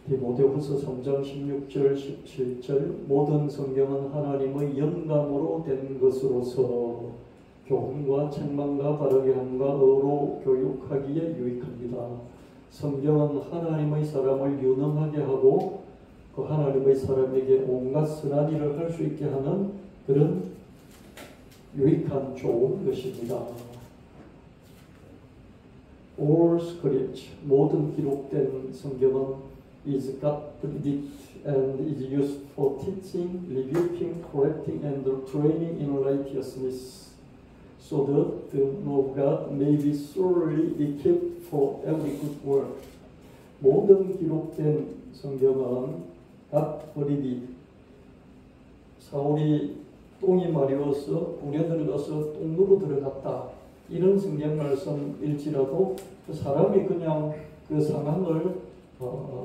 디모데후서 3장 16절 17절 모든 성경은 하나님의 영감으로 된 것으로서 교훈과 책망과 바르게 함과 의로 교육하기에 유익합니다. 성경은 하나님의 사람을 유능하게 하고 그 하나님의 사람에게 온갖 선한 일을 할 수 있게 하는 그런 유익한 좋은 것입니다. All scripture, 모든 기록된 성경은 is God-breathed and is used for teaching, rebuking, correcting, and training in righteousness, so that the man of God may be thoroughly equipped for every good work. 모든 기록된 성경은 God-breathed. 사울이 똥이 마려워서 불에 들어가서 똥으로 들어갔다. 이런 성경 말씀일지라도 그 사람이 그냥 그 상황을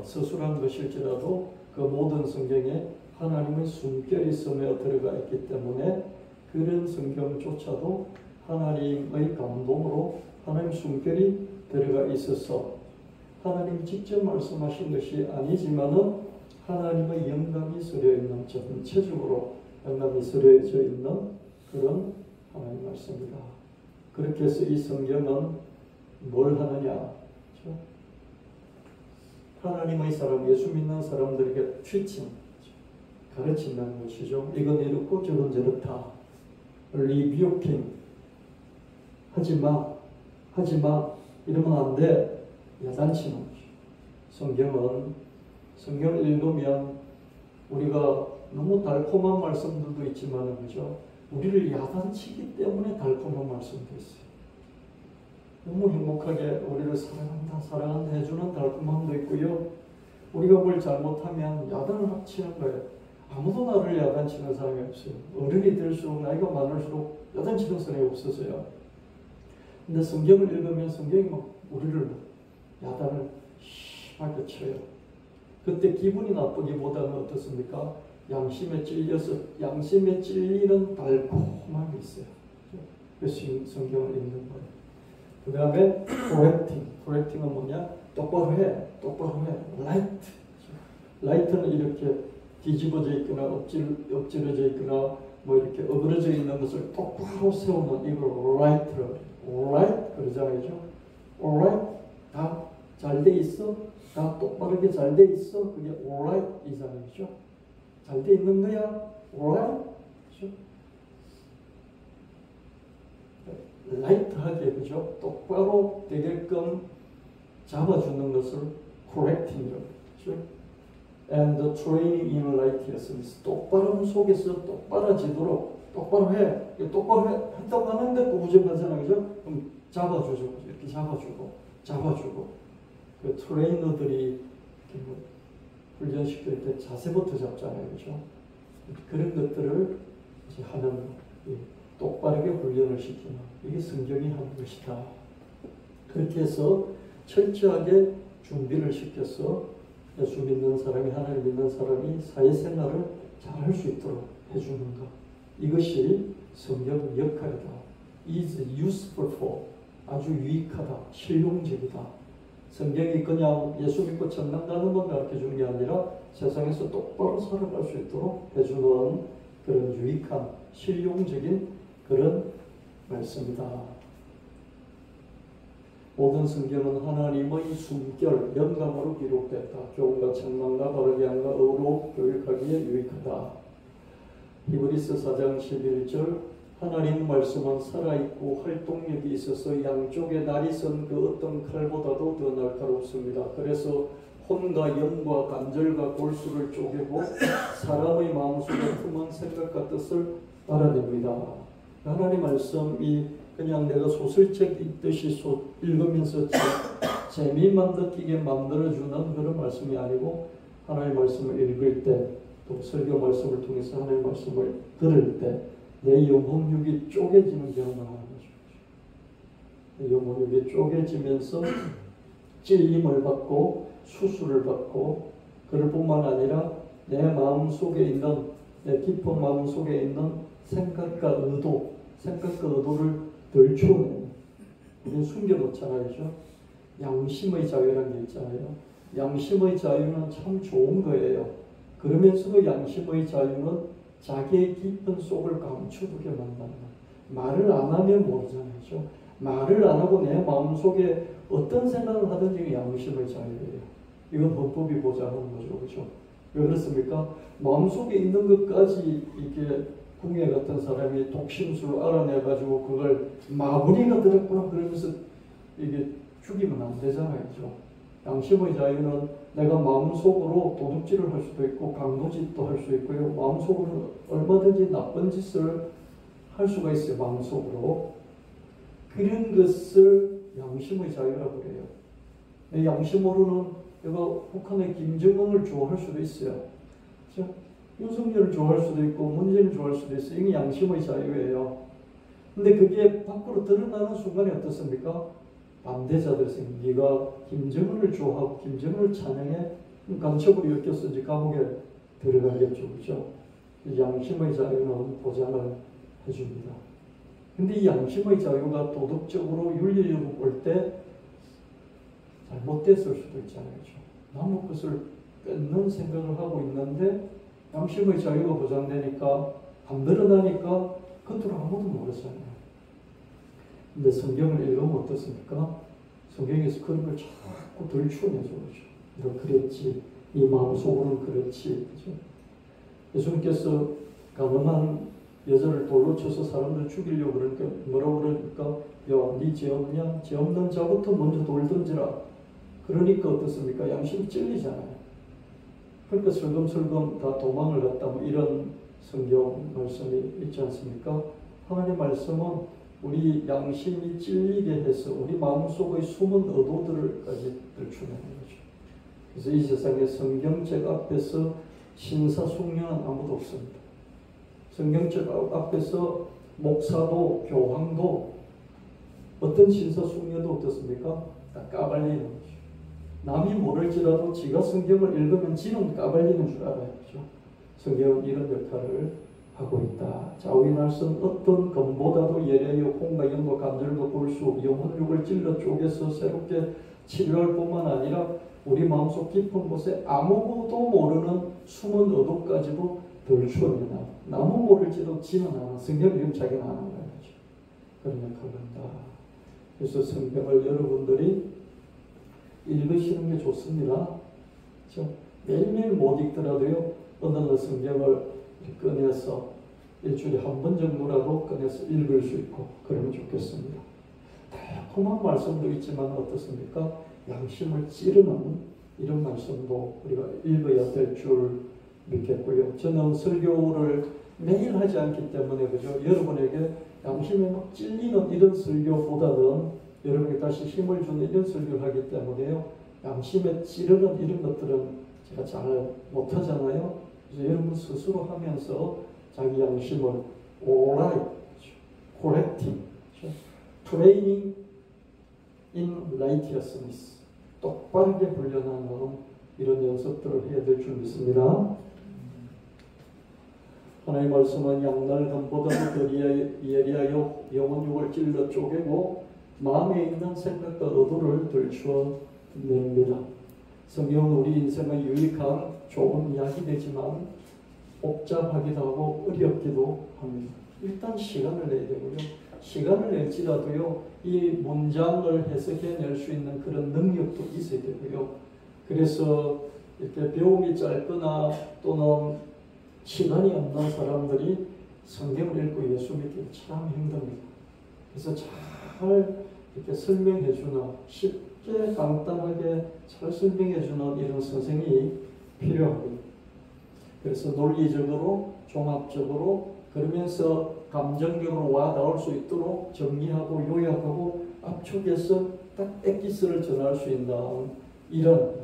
서술한 것일지라도 그 모든 성경에 하나님의 숨결이 스며 들어가 있기 때문에 그런 성경조차도 하나님의 감동으로 하나님 숨결이 들어가 있어서 하나님 직접 말씀하신 것이 아니지만은 하나님의 영감이 서려 있는 전체적으로 영감이 서려져 있는 그런 하나님 말씀입니다. 그렇게 해서 이 성경은 뭘 하느냐? 그렇죠? 하나님의 사람, 예수 믿는 사람들에게 teaching, 가르친다는 것이죠. 이건 이렇고 저건 저렇다. rebuking, 하지 마, 이러면 안 돼. 야단치는 것이죠. 성경을 읽으면 우리가 너무 달콤한 말씀들도 있지만, 그죠? 우리를 야단치기 때문에 달콤한 말씀도 있어요. 너무 행복하게 우리를 사랑한다 해주는 달콤함도 있고요. 우리가 뭘 잘못하면 야단을 치는 거예요. 아무도 나를 야단치는 사람이 없어요. 어른이 될수록 나이가 많을수록 야단치는 사람이 없어서요. 근데 성경을 읽으면 성경이 막 우리를 야단을 심하게 쳐요. 그때 기분이 나쁘기보다는 어떻습니까? 양심에 찔리는 달콤함이 있어요. 그래서 성경을 읽는 거예요. 그 다음에 correcting은 뭐냐? 똑바로 해. right는 이렇게 뒤집어져 있거나 엎질러져 있거나 뭐 이렇게 어그러져 있는 것을 똑바로 세우는 이걸 right를 alright 그러잖아요. alright 다 잘 돼 있어? 다 똑바르게 잘 돼 있어? 그게 alright 이잖아요. 잘 돼 있는 거야? alright? 그렇죠? 라이트하게, 그죠? 똑바로 되게끔 잡아주는 것을 correcting이라고 그죠? And training in righteousness. 똑바름 속에서 똑바라지도록 똑바로 해. 똑바로 했다고 하는데 구부정하잖아요. 그죠? 그럼 잡아주죠. 이렇게 잡아주고. 그 트레이너들이 이렇게 뭐 훈련시킬 때 자세부터 잡잖아요. 그죠? 그런 것들을 이제 하는 똑바르게 훈련을 시키는 이게 성경이 하는 것이다. 그렇게 해서 철저하게 준비를 시켜서 예수 믿는 사람이 하나님 믿는 사람이 사회생활을 잘 할 수 있도록 해주는 것. 이것이 성경의 역할이다. is useful for 아주 유익하다. 실용적이다. 성경이 그냥 예수 믿고 천당 가는 건 가르쳐주는 게 아니라 세상에서 똑바로 살아갈 수 있도록 해주는 그런 유익한 실용적인 그런 말씀이다. 모든 성경은 하나님의 숨결, 영감으로 기록됐다. 교훈과 책망과 바르게 함과 의로 교육하기에 유익하다. 히브리서 4장 11절 하나님 말씀은 살아있고 활동력이 있어서 양쪽에 날이 선 그 어떤 칼보다도 더 날카롭습니다. 그래서 혼과 영과 관절과 골수를 쪼개고 사람의 마음속에 품은 생각과 뜻을 알아냅니다. 하나님 말씀이 그냥 내가 소설책 읽듯이 읽으면서 재미만 느끼게 만들어주는 그런 말씀이 아니고 하나님 말씀을 읽을 때 또 설교 말씀을 통해서 하나님 말씀을 들을 때 내 영혼육이 쪼개지는 경험을 하는 거죠. 내 영혼육이 쪼개지면서 찔림을 받고 수술을 받고 그럴 뿐만 아니라 내 마음 속에 있는 내 깊은 마음 속에 있는 생각과 의도를 덜 추워내는 우리는 숨겨놓잖아요. 그렇죠? 양심의 자유라는 게 있잖아요. 양심의 자유는 참 좋은 거예요. 그러면서도 양심의 자유는 자기의 깊은 속을 감추게 만든다. 말을 안 하면 모르잖아요. 그렇죠? 말을 안 하고 내 마음속에 어떤 생각을 하든지 양심의 자유예요. 이건 헌법이 보장하는 거죠. 그렇죠? 왜 그렇습니까? 마음속에 있는 것까지 이게 궁예 같은 사람이 독심술로 알아내가지고 그걸 마구니가 들었구나 그러면서 이게 죽이면 안 되잖아요. 그렇죠? 양심의 자유는 내가 마음속으로 도둑질을 할 수도 있고 강도짓도 할 수 있고요. 마음속으로 얼마든지 나쁜 짓을 할 수가 있어요. 마음속으로. 그런 것을 양심의 자유라고 그래요. 내 양심으로는 내가 북한의 김정은을 좋아할 수도 있어요. 그렇죠? 윤석열을 좋아할 수도 있고 문재인을 좋아할 수도 있어요. 이게 양심의 자유예요. 근데 그게 밖으로 드러나는 순간에 어떻습니까? 반대자들이 생깁니다. 네가 김정은을 좋아하고 김정은을 찬양해? 간첩으로 엮였는지 감옥에 들어가겠죠. 그렇죠? 양심의 자유는 보장을 해줍니다. 근데 이 양심의 자유가 도덕적으로 윤리적으로 볼 때 잘못됐을 수도 있잖아요. 그렇죠? 남의 것을 뺏는 생각을 하고 있는데 양심의 자유가 보장되니까 안 드러나니까 겉으로 아무도 모르잖아요. 근데 성경을 읽으면 어떻습니까? 성경에서 그런 걸 자꾸 들추어내죠. 그렇죠? 그랬지. 이 마음속으로는 그렇지. 그렇죠? 예수님께서 가난한 여자를 돌로 쳐서 사람들 죽이려고 그러니까 뭐라고 그러니까 야, 네 죄 없냐? 죄 없는 자부터 먼저 돌 던지라. 그러니까 어떻습니까? 양심이 찔리잖아요. 그러니까 슬금슬금 다 도망을 갔다 뭐 이런 성경 말씀이 있지 않습니까? 하나님의 말씀은 우리 양심이 찔리게 해서 우리 마음속의 숨은 의도들까지 들추는 거죠. 그래서 이 세상에 성경책 앞에서 신사숙녀는 아무도 없습니다. 성경책 앞에서 목사도 교황도 어떤 신사숙녀도 어떻습니까? 다 까발리는 거죠. 남이 모를지라도 지가 성경을 읽으면 지는 까발리는 줄 알아요. 그렇죠? 성경은 이런 역할을 하고 있다. 자위날선 어떤 검보다도 예래요 홍과 영과 간절과 골수 영혼육을 찔러 쪼개서 새롭게 치료할 뿐만 아니라 우리 마음속 깊은 곳에 아무것도 모르는 숨은 의도까지도 들추어낸다. 남은 모를지도 지는 않아. 성경 읽으면 자기는 아는 거예요. 그런 역할을 한다. 그래서 성경을 여러분들이 읽으시는 게 좋습니다. 그렇죠? 매일매일 못 읽더라도요. 어느 날 성경을 꺼내서 일주일에 한 번 정도라도 꺼내서 읽을 수 있고 그러면 좋겠습니다. 달콤한 말씀도 있지만 어떻습니까? 양심을 찌르는 이런 말씀도 우리가 읽어야 될 줄 믿겠고요. 저는 설교를 매일 하지 않기 때문에 그죠? 여러분에게 양심에 막 찔리는 이런 설교보다는 여러분에게 다시 힘을 주는 이런 설교를 하기 때문에요. 양심에 찌르는 이런 것들은 제가 잘 못하잖아요. 그래서 여러분 스스로 하면서 자기 양심을 alright, correcting, training in righteousness, 똑바르게 훈련하는 이런 연습들을 해야 될 줄 믿습니다. 하나님의 말씀은 양날 검보다도 더 예리하여 영혼육을 찔러 쪼개고 마음에 있는 생각과 의도를 들추어냅니다. 성경은 우리 인생의 유익한 좋은 이야기 되지만 복잡하기도 하고 어렵기도 합니다. 일단 시간을 내야 되고요. 시간을 낼지라도요. 이 문장을 해석해낼 수 있는 그런 능력도 있어야 되고요. 그래서 이렇게 배움이 짧거나 또는 시간이 없는 사람들이 성경을 읽고 예수 믿기 참 힘듭니다. 그래서 잘 이렇게 설명해주는 쉽게 간단하게 잘 설명해주는 이런 선생이 필요합니다. 그래서 논리적으로 종합적으로 그러면서 감정적으로 와 닿을 수 있도록 정리하고 요약하고 압축해서 딱 엑기스를 전할 수 있는 이런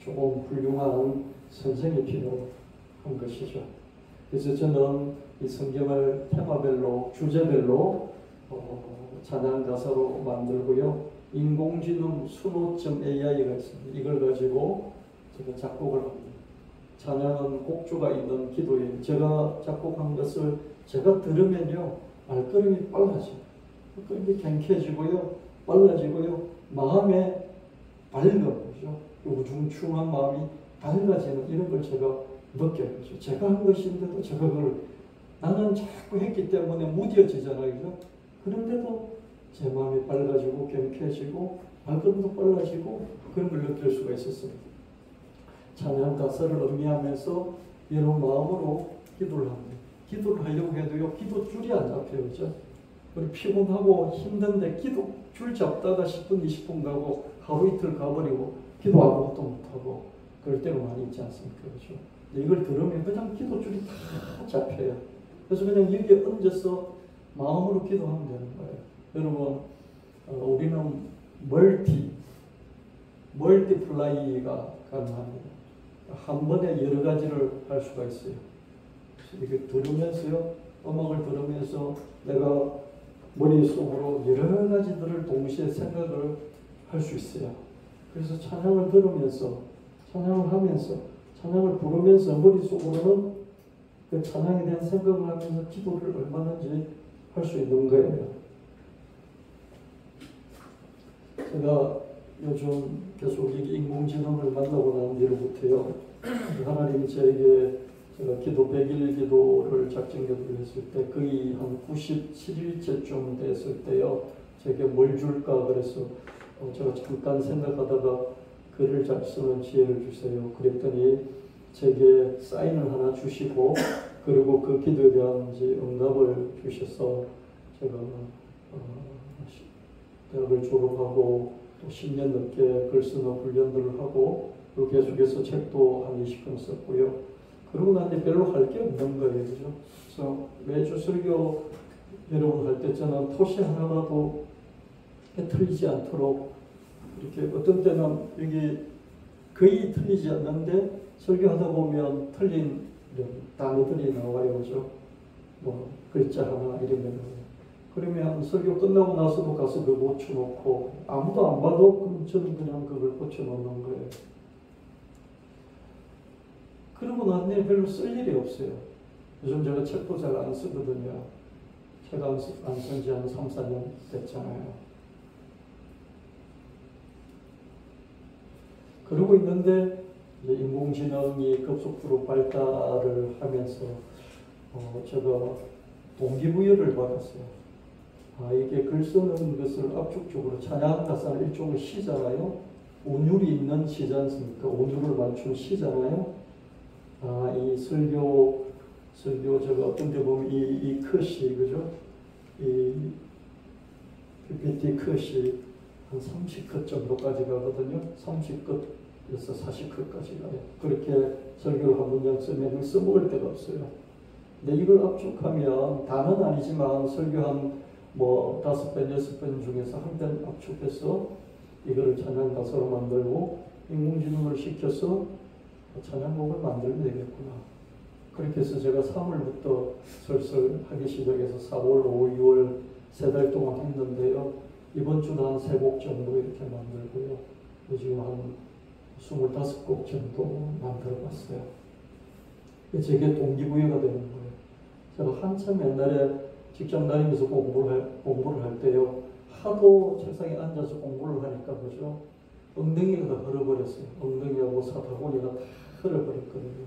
조금 훌륭한 선생이 필요한 것이죠. 그래서 저는 이 성경을 테마별로 주제별로 찬양 가사로 만들고요. 인공지능 수노.ai가 있습니다. 이걸 가지고 제가 작곡을 합니다. 찬양은 곡조가 있는 기도예요. 제가 작곡한 것을 제가 들으면요. 발걸음이 빨라져요. 발걸음이 경쾌해지고요. 빨라지고요. 마음에 밝음이죠. 우중충한 마음이 밝아지는 이런 걸 제가 느껴요. 제가 한 것인데도 제가 그걸 나는 자꾸 했기 때문에 무뎌지잖아요. 그죠? 그런데도 제 마음이 밝아지고 경쾌해지고 발걸음도 빨라지고 그런 걸 느낄 수가 있었어요. 찬양 가사를 음미하면서 이런 마음으로 기도를 합니다. 기도를 하려고 해도요, 기도 줄이 안 잡혀요. 그죠? 우리 피곤하고 힘든데 기도 줄 잡다가 10분, 20분 가고 하루 이틀 가버리고 기도 아무것도 못하고 그럴 때가 많이 있지 않습니까? 그죠? 이걸 들으면 그냥 기도 줄이 다 잡혀요. 그래서 그냥 여기에 얹어서 마음으로 기도하면 되는 거예요. 여러분, 우리는 멀티플라이가 가능합니다. 한 번에 여러 가지를 할 수가 있어요. 이렇게 들으면서요, 음악을 들으면서 내가 머릿속으로 여러 가지들을 동시에 생각을 할 수 있어요. 그래서 찬양을 들으면서, 찬양을 하면서, 찬양을 부르면서 머릿속으로는 그 찬양에 대한 생각을 하면서 기도를 얼마든지 할 수 있는 거예요. 제가 요즘 계속 인공지능을 만나고 난 뒤로부터요, 하나님이 저에게 제가 기도 100일 기도를 작정 기도를 했을 때 거의 한 97일째쯤 됐을 때요, 제게 뭘 줄까 그래서 제가 잠깐 생각하다가 글을 잘 쓰는 지혜를 주세요. 그랬더니 제게 사인을 하나 주시고 그리고 그 기도에 대한 응답을 주셔서 제가 대학을 졸업하고 또 10년 넘게 글 쓰는 훈련들을 하고 또 계속해서 책도 한 20권 썼고요. 그러고 난 뒤에 별로 할 게 없는 거예요. 그죠? 그래서 매주 설교 여러분 할 때 저는 토시 하나라도 틀리지 않도록 이렇게 어떤 때는 여기 거의 틀리지 않는데 설교하다 보면 틀린 단어들이 나와요. 그죠? 뭐 글자 하나 이러면 그러면 설교 끝나고 나서도 가서 그거 고쳐놓고 아무도 안 봐도 그럼 저는 그냥 그걸 고쳐놓는 거예요. 그러고 난 뒤에 별로 쓸 일이 없어요. 요즘 제가 책도 잘 안 쓰거든요. 책 안 쓴 지 한 3, 4년 됐잖아요. 그러고 있는데 이제 인공지능이 급속도로 발달을 하면서 제가 동기부여를 받았어요. 이게 글 쓰는 것을 압축적으로 찬양 가사는 일종의 시잖아요. 온율이 있는 시지 않습니까? 온율을 맞춘 시잖아요. 이 설교 제가 어떤 데 보면 이 컷이, 그죠? 이 PPT 컷이 한 30컷 정도까지 가거든요. 30컷에서 40컷까지 가요. 그렇게 설교를 한 문장 쓰면 써먹을 데가 없어요. 근데 이걸 압축하면 다는 아니지만 설교 한 5번, 6번 중에서 한 번 압축해서 이거를 찬양 가사로 만들고 인공지능을 시켜서 찬양곡을 만들면 되겠구나. 그렇게 해서 제가 3월부터 슬슬 하기 시작해서 4월, 5월, 6월 3달 동안 했는데요. 이번 주도 한 3곡 정도 이렇게 만들고요. 지금 한 25곡 정도 만들어봤어요. 제게 동기부여가 되는 거예요. 제가 한참 옛날에 직장 다니면서 공부를 할 때요. 하도 책상에 앉아서 공부를 하니까, 그죠? 엉덩이가 다 흘러버렸어요. 엉덩이하고 사타구니가 다 흘러버렸거든요.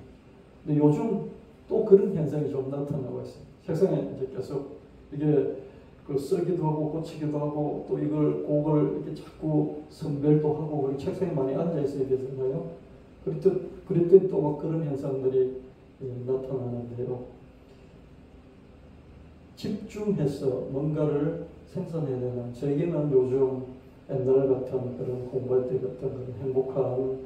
근데 요즘 또 그런 현상이 좀 나타나고 있어요. 책상에 이제 계속 이게 쓰기도 하고 고치기도 하고 또 이걸 곡을 이렇게 자꾸 선별도 하고 그리고 책상에 많이 앉아 있어야 되잖아요. 그랬더니 또 막 그런 현상들이 나타나는데요. 집중해서 뭔가를 생산해야 되는, 저에게는 요즘 옛날 같은 그런 공부할 때 같은 그런 행복한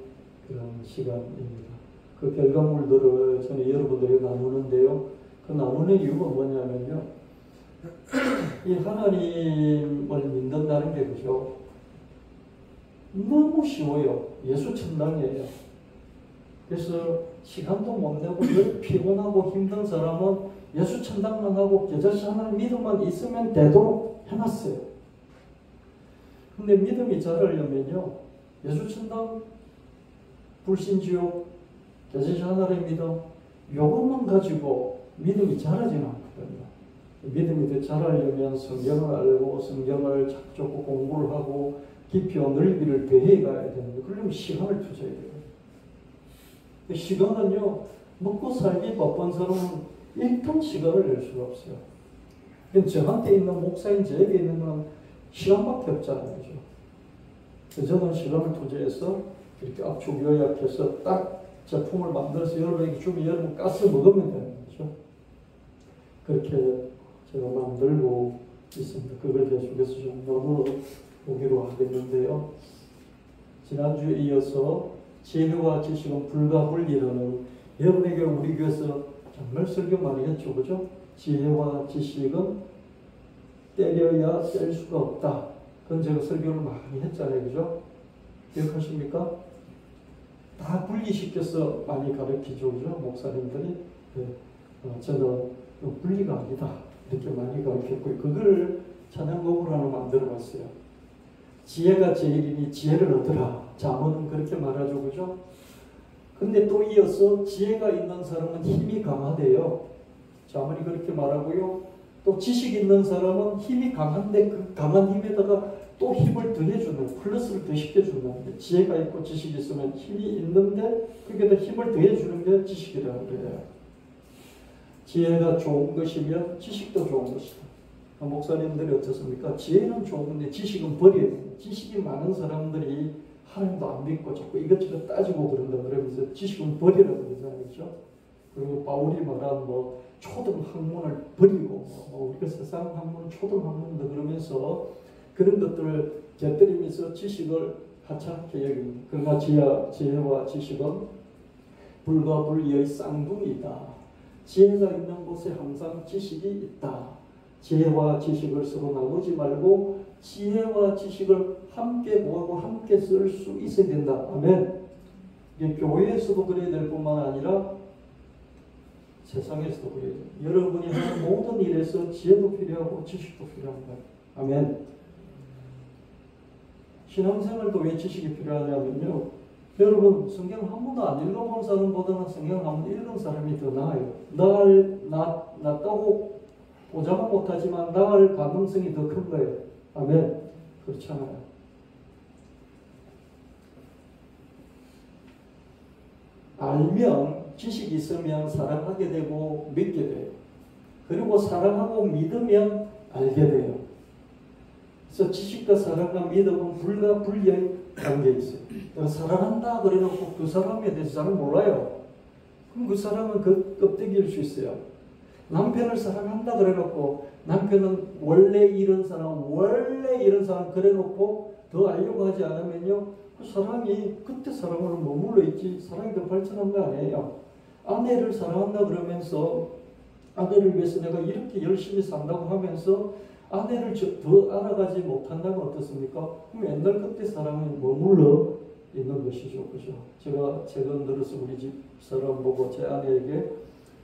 그런 시간입니다. 그 결과물들을 저는 여러분들이 나누는데요. 그 나누는 이유가 뭐냐면요. 이 하나님을 믿는다는 게, 그죠? 너무 쉬워요. 예수 천당이에요. 그래서 시간도 못 내고 늘 피곤하고 힘든 사람은 예수 천당만 하고 겨자씨 하나님 믿음만 있으면 되도록 해놨어요. 근데 믿음이 자라려면요, 예수 천당, 불신지옥, 겨자씨 하나님 믿음, 요것만 가지고 믿음이 자라지는 않거든요. 믿음이 더 자라려면 성경을 알고 성경을 자꾸 공부를 하고 깊이와 넓이를 더해 가야 되는데 그러려면 시간을 투자해야 돼요. 시간은요, 먹고 살기 바쁜 사람은 1분 시간을 낼 수가 없어요. 저한테 있는 목사인 저에게 있는 건 시간밖에 없잖아요. 그죠? 저는 시간을 투자해서 이렇게 압축 요약해서 딱 제품을 만들어서 여러분에게 주면 여러분 가스 먹으면 되는 거죠. 그렇게 제가 만들고 있습니다. 그걸 계속해서 좀 나눠보기로 하겠는데요. 지난주에 이어서 지혜와 지식은 불가분리라는 여러분에게 우리 교회에서 정말 설교 많이 했죠. 그죠? 지혜와 지식은 때려야 뗄 수가 없다. 그건 제가 설교를 많이 했잖아요. 그죠? 기억하십니까? 다 분리시켜서 많이 가르치죠. 그죠? 목사님들이. 저는 분리가 아니다. 이렇게 많이 가르쳤고, 그걸 찬양곡을 하나 만들어 봤어요. 지혜가 제일이니 지혜를 얻으라. 잠언은 그렇게 말하죠. 그죠? 근데 또 이어서 지혜가 있는 사람은 힘이 강하대요. 잠언이 그렇게 말하고요. 또 지식 있는 사람은 힘이 강한데 그 강한 힘에다가 또 힘을 더해주는, 플러스를 더 시켜주는, 지혜가 있고 지식이 있으면 힘이 있는데 거기에다 힘을 더해주는 게 지식이라는 거예요. 지혜가 좋은 것이면 지식도 좋은 것이다. 목사님들이 어떻습니까? 지혜는 좋은데 지식은 버려야 돼요. 지식이 많은 사람들이 하나님도 안 믿고 자꾸 이것저것 따지고 그런다 그러면서 지식은 버리라고 그러잖아요. 그렇죠? 그리고 바울이 말한 초등학문을 버리고 우리가 세상 학문은 초등학문이다 그러면서 그런 것들을 곁들이면서 지식을 하찮게 여깁니다. 그러나 지혜와 지식은 불과 분리의 쌍둥이다. 지혜가 있는 곳에 항상 지식이 있다. 지혜와 지식을 서로 나누지 말고 지혜와 지식을 함께 모으고 함께 쓸 수 있어야 된다. 아멘. 이게 교회에서도 그래야 될 뿐만 아니라 세상에서도 그래야 돼요. 여러분이 하는 모든 일에서 지혜도 필요하고 지식도 필요한 거예요. 아멘. 신앙생활도 왜 지식이 필요하냐면요. 여러분 성경 한 번도 안 읽어본 사람보다는 성경 한 번 읽은 사람이 더 나아요. 낫다고 보장은 못하지만 나을 가능성이 더 큰 거예요. 아멘. 그렇잖아요. 알면 지식이 있으면 사랑하게 되고 믿게 돼요. 그리고 사랑하고 믿으면 알게 돼요. 그래서 지식과 사랑과 믿음은 불가분리의 관계에 있어요. 내가 사랑한다 그래놓고 그 사람에 대해서 잘 몰라요. 그럼 그 사람은 그 껍데기일 수 있어요. 남편을 사랑한다 그래놓고 남편은 원래 이런 사람 그래놓고 더 알려고 하지 않으면요, 그 사람이 그때 사랑으로 머물러 있지 사랑이 더 발전한 거 아니에요. 아내를 사랑한다 그러면서 아내를 위해서 내가 이렇게 열심히 산다고 하면서 아내를 더 알아가지 못한다면 어떻습니까? 그럼 옛날 그때 사랑이 머물러 있는 것이죠. 그죠? 제가 최근 들어서 우리 집 사람 보고 제 아내에게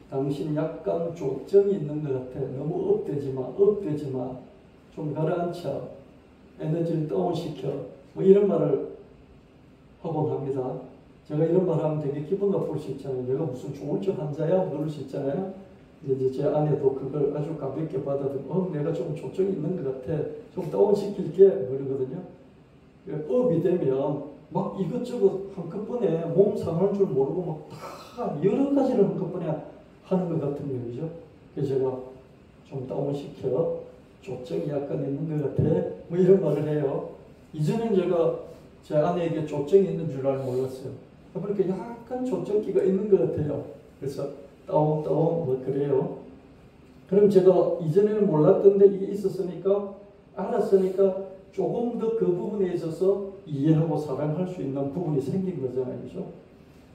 당신 약간 조증이 있는 것 같아. 너무 업되지 마. 좀 가라앉혀. 에너지를 다운시켜. 이런 말을 하곤 합니다. 제가 이런 말 하면 되게 기분 나쁠 수 있잖아요. 내가 무슨 조울증 환자야? 그럴 수 있잖아요. 이제 제 아내도 그걸 아주 가볍게 받아들고 내가 좀 조증이 있는 것 같아. 좀 다운시킬게. 그러거든요. 업이 되면 막 이것저것 한꺼번에 몸 상할 줄 모르고 막 다 여러 가지를 한꺼번에 하는 것 같은 얘기죠. 그래서 제가 좀 다운시켜. 조증이 약간 있는 것 같아. 이런 말을 해요. 이전엔 제가 제 아내에게 조증이 있는 줄 몰랐어요. 그러니까 약간 조증기가 있는 것 같아요. 그래서 다운 그래요. 그럼 제가 이전에는 몰랐던데 이게 있었으니까 알았으니까 조금 더 그 부분에 있어서 이해하고 사랑할 수 있는 부분이 생긴 거잖아요. 그렇죠?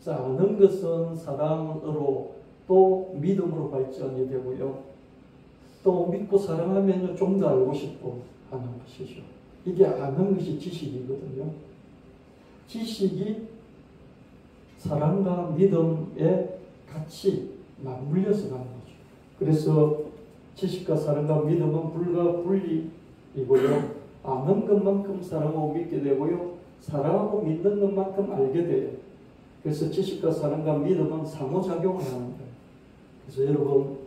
그래서 아는 것은 사랑으로 또 믿음으로 발전이 되고요. 또 믿고 사랑하면 좀 더 알고 싶고 하는 것이죠. 이게 아는 것이 지식이거든요. 지식이 사랑과 믿음에 같이 맞물려서 가는 거죠. 그래서 지식과 사랑과 믿음은 불가분리이고요. 아는 것만큼 사랑하고 믿게 되고요. 사랑하고 믿는 것만큼 알게 돼요. 그래서 지식과 사랑과 믿음은 상호작용을 하는 거예요. 그래서 여러분,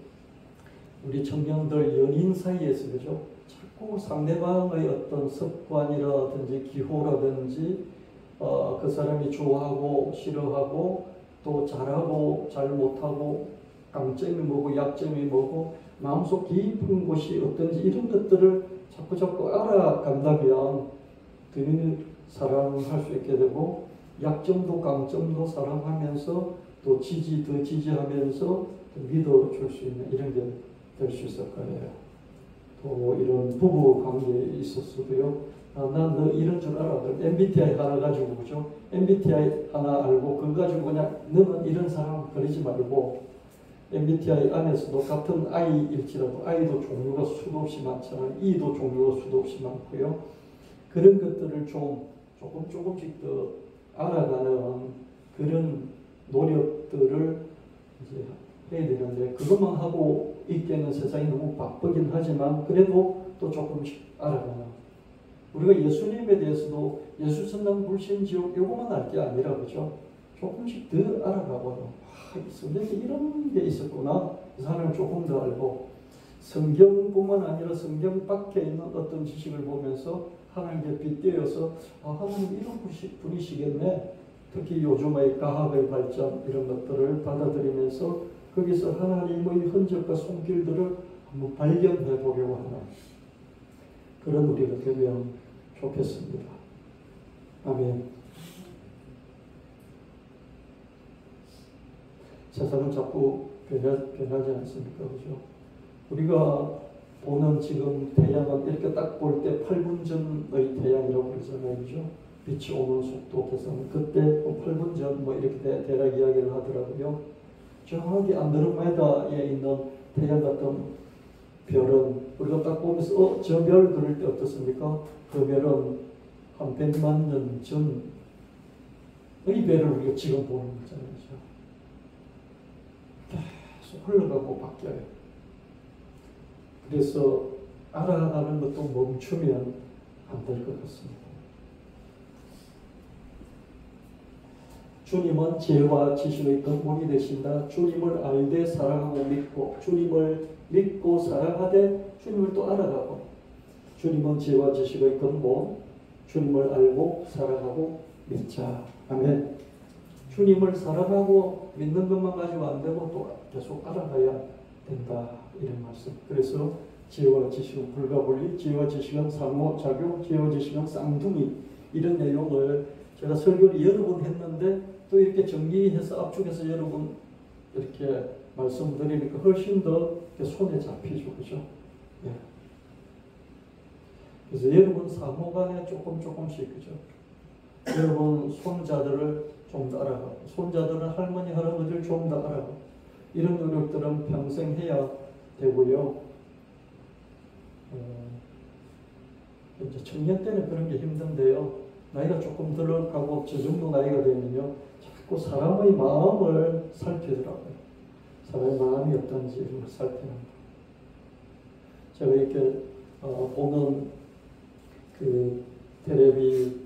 우리 청년들 연인 사이에서 그죠? 자꾸 상대방의 어떤 습관이라든지 기호라든지 그 사람이 좋아하고 싫어하고 또 잘하고 잘 못하고 강점이 뭐고 약점이 뭐고 마음속 깊은 곳이 어떤지 이런 것들을 자꾸 알아간다면 그 사랑할 수 있게 되고 약점도 강점도 사랑하면서 또 더 지지하면서 믿어줄 수 있는 이런 게 될 수 있을 거예요. 또 이런 부부 관계에 있어서도요. 난 너 이런 줄 알아. MBTI 하나 가지고 그죠? MBTI 하나 알고 그거 가지고 그냥 너는 이런 사람 그러지 말고 MBTI 안에서도 같은 I일지라도 I도 종류가 수도 없이 많잖아요. E도 종류가 수도 없이 많고요. 그런 것들을 좀 조금씩 더 알아가는 그런 노력들을 이제 해야 되는데 그것만 하고 있기에는 세상이 너무 바쁘긴 하지만 그래도 또 조금씩 알아가는 우리가 예수님에 대해서도 예수 천당 불신 지옥 요것만 알 게 아니라 그죠? 조금씩 더 알아가고 성경에 이런 게 있었구나 그 사람을 조금 더 알고 성경뿐만 아니라 성경 밖에 있는 어떤 지식을 보면서 하나님께 빗대어서 하나님 이런 분이시겠네. 특히 요즘의 과학의 발전 이런 것들을 받아들이면서 거기서 하나님의 흔적과 손길들을 한번 발견해 보려고 하는 그런 우리가 되면 좋겠습니다. 아멘. 세상은 자꾸 변하지 않습니까? 그죠? 우리가 보는 지금 태양은 이렇게 딱 볼 때 8분 전의 태양이라고 그러잖아요. 그죠? 빛이 오는 속도 계산 그때 8분 전 뭐 이렇게 대략 이야기를 하더라고요. 정확히 안드로메다에 있는 태양 같은 별은 우리가 딱 보면서 저 별 그럴 때 어떻습니까? 그 별은 한 100만 년 전의 별을 우리가 지금 보는 거잖아요. 계속 흘러가고 바뀌어요. 그래서 알아가는 것도 멈추면 안 될 것 같습니다. 주님은 지혜와 지식의 근본이 되신다. 주님을 알되 사랑하고 믿고 주님을 믿고 사랑하되 주님을 또 알아가고 주님은 지혜와 지식의 근본 주님을 알고 사랑하고 믿자. 아멘. 주님을 사랑하고 믿는 것만 가지고 안 되고 또 계속 알아가야 된다. 이런 말씀. 그래서 지혜와 지식은 불가분리, 지혜와 지식은 상호작용, 지혜와 지식은 쌍둥이 이런 내용을 제가 설교를 여러 번 했는데 또 이렇게 정리해서 압축해서 여러 번 이렇게 말씀드리니까 훨씬 더 손에 잡히죠. 그죠? 예. 그래서 여러분 사모간에 조금씩 그죠? 여러분 손자들을 좀 더 알아가고 손자들은 할머니 할아버지를 좀 더 알아가고 이런 노력들은 평생 해야 되고요. 이제 청년 때는 그런 게 힘든데요. 나이가 조금 들어가고 저 정도 나이가 되면요. 자꾸 사람의 마음을 살피더라고요. 사람의 마음이 어떤지를 살피는 거. 제가 이렇게 보는 그 텔레비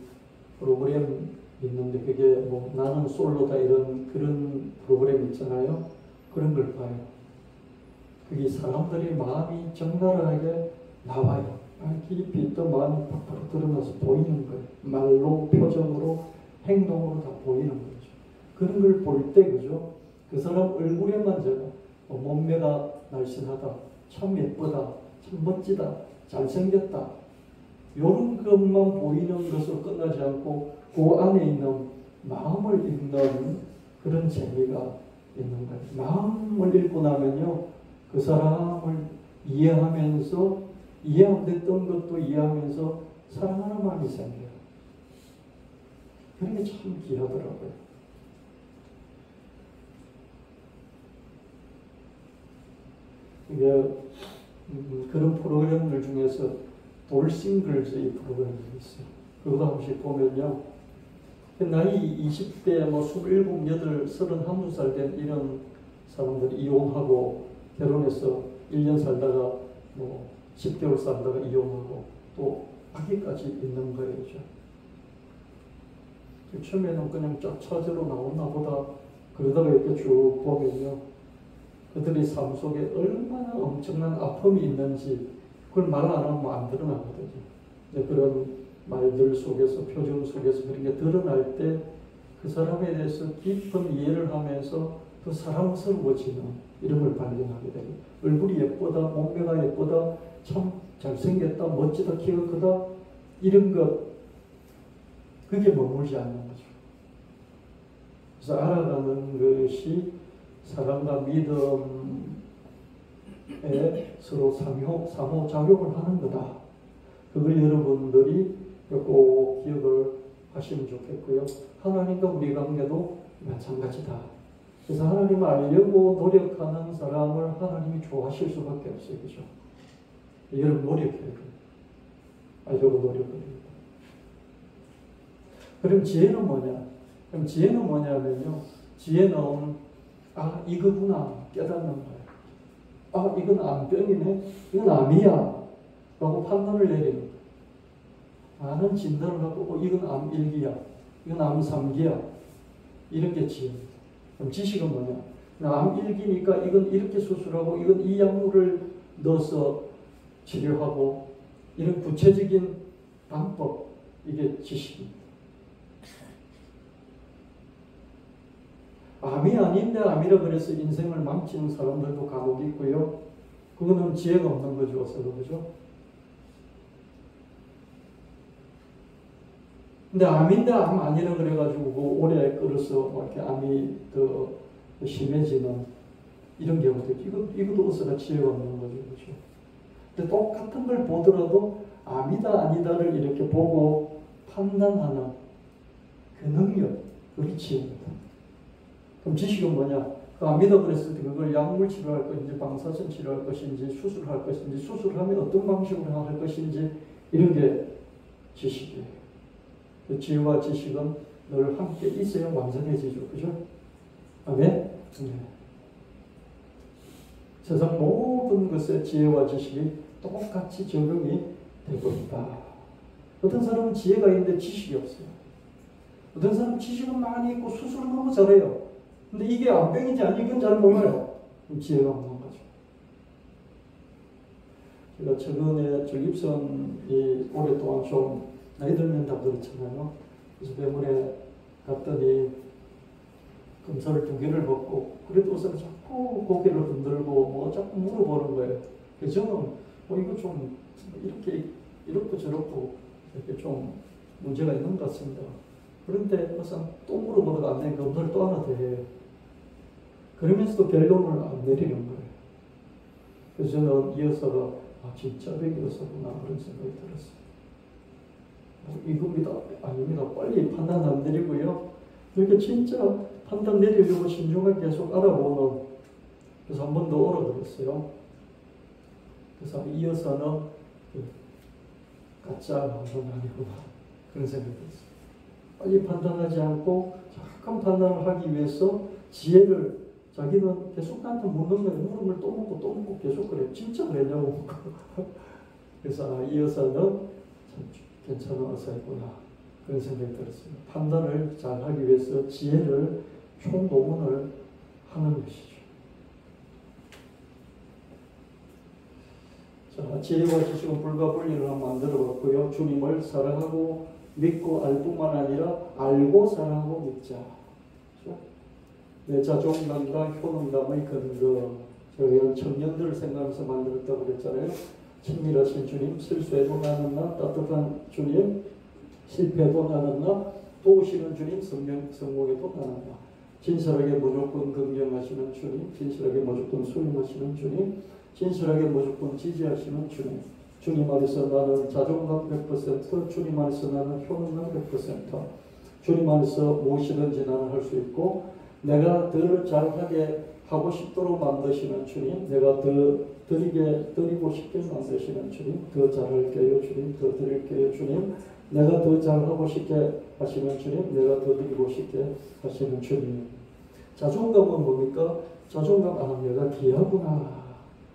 프로그램 있는데 그게 뭐 나는 솔로다 이런 그런 프로그램 있잖아요. 그런 걸 봐요. 그게 사람들의 마음이 적나라하게 나와요. 깊이 있던 마음이 팍팍 드러나서 보이는 거예요. 말로, 표정으로, 행동으로 다 보이는 거죠. 그런 걸 볼 때 그죠? 그 사람 얼굴에만 제가 몸매가 날씬하다, 참 예쁘다, 참 멋지다, 잘생겼다 이런 것만 보이는 것으로 끝나지 않고 그 안에 있는 마음을 읽는 그런 재미가 있는 거예요. 마음을 읽고 나면요. 그 사람을 이해하면서 이해 안 됐던 것도 이해하면서 사랑하는 마음이 생겨요. 그런 게 참 귀하더라고요. 이게 그런 프로그램들 중에서 돌싱글즈 이 프로그램이 있어요. 그거 한 번씩 보면요. 나이 20대 뭐 27, 8, 31살 된 이런 사람들이 이혼하고 결혼해서 1년 살다가 뭐 10개월 살다가 이혼하고 또 아기까지 있는 거예요. 처음에는 그냥 쫙 차제로 나오나 보다 그러다가 이렇게 쭉 보면요. 그들의 삶 속에 얼마나 엄청난 아픔이 있는지 그걸 말 안 하면 안 드러나거든요. 그런 말들 속에서, 표정 속에서 그런 게 드러날 때 그 사람에 대해서 깊은 이해를 하면서 더 사랑스러워지는 이런 걸 발견하게 되고, 얼굴이 예쁘다, 몸매가 예쁘다, 참 잘생겼다, 멋지다, 키가 크다, 이런 것, 그게 머물지 않는 거죠. 그래서 알아가는 것이 사랑과 믿음에 서로 상호작용을 하는 거다. 그걸 여러분들이 꼭 기억을 하시면 좋겠고요. 하나님과 우리 관계도 마찬가지다. 그래서 하나님을 알려고 노력하는 사람을 하나님이 좋아하실 수밖에 없어요. 그죠? 여러분 노력해야 돼요. 알려고 노력을 해요. 그럼 지혜는 뭐냐? 그럼 지혜는 뭐냐면요. 지혜는 이거구나 깨닫는 거예요. 이건 암병이네. 이건 암이야. 라고 판단을 내리는 거예요. 나는 진단을 하고 이건 암 1기야. 이건 암 3기야. 이런 게 지혜입니다. 그럼 지식은 뭐냐? 암 1기니까 이건 이렇게 수술하고 이건 이 약물을 넣어서 치료하고 이런 구체적인 방법, 이게 지식입니다. 암이 아닌데 암이라 그래서 인생을 망치는 사람들도 간혹 있고요. 그거는 지혜가 없는 거죠. 그죠? 근데 암인데 암 아니라 그래가지고 오래 끌어서 이렇게 암이 더 심해지는 이런 경우도 있고, 이것도 어서가 지혜가 없는 거죠. 그렇죠? 근데 똑같은 걸 보더라도 암이다 아니다를 이렇게 보고 판단하는 그 능력, 그게 지혜입니다. 그럼 지식은 뭐냐? 암이다 그랬을 때 그걸 약물 치료할 것인지 방사선 치료할 것인지 수술할 것인지 수술하면 어떤 방식으로 할 것인지 이런 게 지식이에요. 그 지혜와 지식은 늘 함께 있어야 완전해지죠. 그죠? 아멘? 네. 세상 모든 것에 지혜와 지식이 똑같이 적용이 되고 있다. 어떤 사람은 지혜가 있는데 지식이 없어요. 어떤 사람은 지식은 많이 있고 수술을 너무 잘해요. 근데 이게 암병인지 아니건 잘 몰라요. 그럼 지혜가 없는 거죠. 제가 최근에 전립선이 오랫동안 좀 나이 들면 다 그렇잖아요. 그래서 병원에 갔더니 검사를 2개를 받고 그래도 의사가 자꾸 고개를 흔들고 자꾸 물어보는 거예요. 그래서 저는 이거 좀 이렇고 저렇고 이렇게 좀 문제가 있는 것 같습니다. 그런데 의사는 또 물어보다가 안 되니까 검사를 또 하나 더 해요. 그러면서도 결론을 안 내리는 거예요. 그래서 저는 이 의사가 진짜 백이었구나 그런 생각이 들었어요. 이겁니다. 아닙니다. 빨리 판단 안 내리고요. 이렇게 진짜 판단 내리려고 신중하게 계속 알아보는. 그래서 한 번 더 오라 그랬어요. 그래서 이 여사는 가짜 방송이 아니구나 그런 생각이 들었어요. 빨리 판단하지 않고 정확한 판단을 하기 위해서 지혜를 자기는 계속 나한테 묻는 거예요. 물음을 또 묻고 계속 그래요. 진짜 그랬냐고 묻고. 그래서 이 여사는 참 괜찮은 의사였구나 그런 생각이 들었어요. 판단을 잘 하기 위해서 지혜를 총동원을 하는 것이죠. 자, 지혜와 지식은 불과 분리를 만들어봤고요. 주님을 사랑하고 믿고 알 뿐만 아니라 알고 사랑하고 믿자. 그렇죠? 내 자존감과 효능감의 근거. 저희는 청년들을 생각하면서 만들었다고 그랬잖아요. 친밀하신 주님, 실수해도 나는 나, 따뜻한 주님, 실패해도 나는 나, 도우시는 주님, 성공해도 나는 나. 진실하게 무조건 긍정하시는 주님, 진실하게 무조건 수용하시는 주님, 진실하게 무조건 지지하시는 주님. 주님 안에서 나는 자존감 100%, 주님 안에서 나는 효능감 100%, 주님 안에서 무엇이든지 나는 할 수 있고, 내가 더 잘하게 하고 싶도록 만드시는 주님, 내가 더 드리고 싶게 만드시는 주님, 더 잘할게요 주님, 더 드릴게요 주님, 내가 더 잘하고 싶게 하시는 주님, 내가 더 드리고 싶게 하시는 주님. 자존감은 뭡니까? 자존감, 내가 귀하구나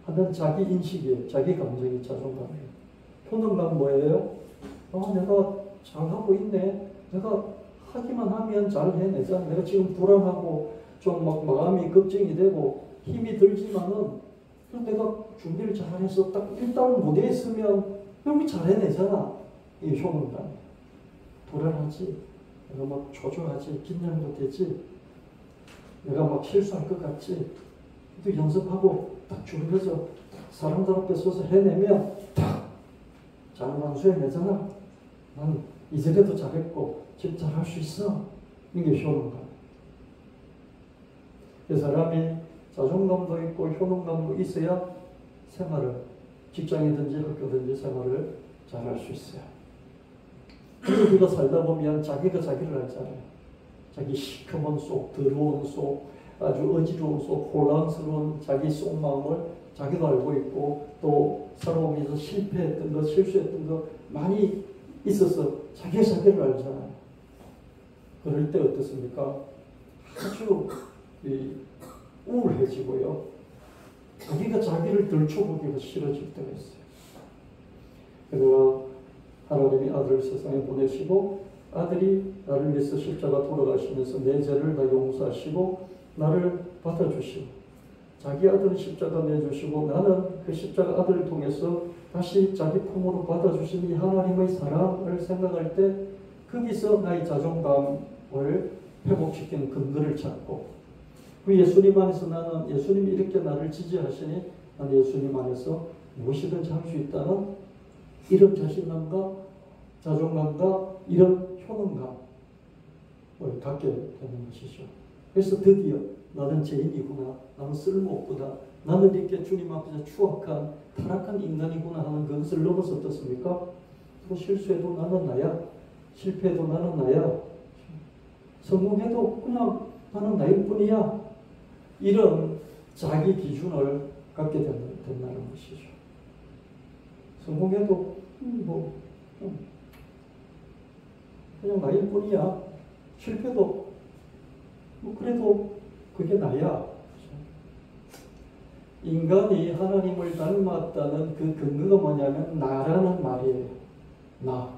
하는 자기 인식이에요. 자기 감정이 자존감이에요. 효능감 뭐예요? 내가 잘하고 있네. 내가 하기만 하면 잘 해내자. 내가 지금 불안하고 좀 마음이 걱정이 되고 힘이 들지만은 그래서 내가 준비를 잘해서 딱 일단 무대에 서면 여기 잘 해내잖아. 이 효능감. 불안하지. 내가 막 초조하지. 긴장도 되지. 내가 막 실수할 것 같지. 또 연습하고 딱 준비해서 사람들 앞에 서서 해내면 딱 잘 완수해내잖아. 난 이제라도 잘했고 지금 잘할 수 있어. 이게 효능감. 그 사람이 자존감도 있고 효능감도 있어야 생활을, 직장이든지 학교든지 생활을 잘할 수 있어요. 그래서 우리가 살다 보면 자기가 자기를 알잖아요. 자기 시커먼 속, 더러운 속, 아주 어지러운 속, 혼란스러운 자기 속마음을 자기도 알고 있고, 또 살아오면서 실패했던 것, 실수했던 것 많이 있어서 자기가 자기를 알잖아요. 그럴 때 어떻습니까? 아주 우울해지고요. 자기가 자기를 들춰보기가 싫어질 때가 있어요. 그러나 하나님이 아들을 세상에 보내시고 아들이 나를 위해서 십자가 돌아가시면서 내 죄를 다 용서하시고 나를 받아주시고 자기 아들은 십자가 내주시고 나는 그 십자가 아들을 통해서 다시 자기 품으로 받아주신 이 하나님의 사랑을 생각할 때 거기서 나의 자존감을 회복시키는 근거를 찾고 그 예수님 안에서 나는 예수님이 이렇게 나를 지지하시니 나는 예수님 안에서 무엇이든지 할 수 있다는 이런 자신감과 자존감과 이런 효능감을 갖게 되는 것이죠. 그래서 드디어 나는 죄인이구나, 나는 쓸모없구나, 나는 이렇게 주님 앞에서 추악한 타락한 인간이구나 하는 그것을 넘어서 어떻습니까? 또 실수해도 나는 나야, 실패해도 나는 나야, 성공해도 그냥 나는 나일 뿐이야. 이런 자기 기준을 갖게 된다는 것이죠. 성공해도 그냥 나일 뿐이야. 실패도 그래도 그게 나야. 인간이 하나님을 닮았다는 그 근거가 뭐냐면 나라는 말이에요. 나.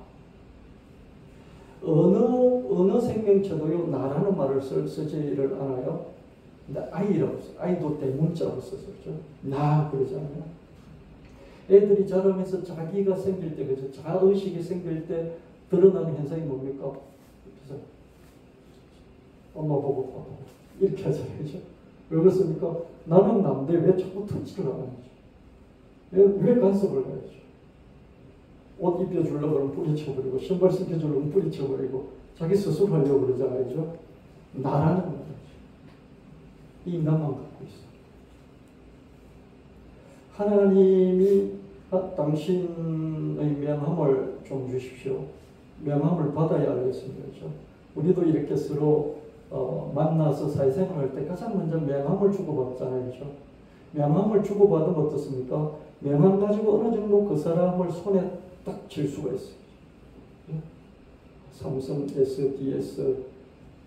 어느 생명체도요 나라는 말을 쓰지를 않아요. 근데 아이라고 써요. 아이도 대문자로 써서 그렇죠. 나 그러잖아요. 애들이 자라면서 자기가 생길 때 그죠. 자의식이 생길 때 드러나는 현상이 뭡니까? 그래서 엄마 보고 아빠 보고 이렇게 하잖아요. 그죠? 왜 그렇습니까? 나는 남인데 왜 자꾸 터치를 안 하는지. 왜 간섭을 가야죠? 옷 입혀주려고 그러면 뿌리쳐버리고 신발 신겨주려고 그러면 뿌리쳐버리고 자기 스스로 하려고 그러잖아요. 그죠? 나라는 거죠. 이 인간만 갖고 있어. 하나님이 당신의 명함을 좀 주십시오. 명함을 받아야 알겠습니다. 그렇죠? 우리도 이렇게 서로 만나서 사회생활할 때 가장 먼저 명함을 주고받잖아요. 그렇죠? 명함을 주고받으면 어떻습니까? 명함 가지고 어느 정도 그 사람을 손에 딱 쥘 수가 있어요. 삼성 SDS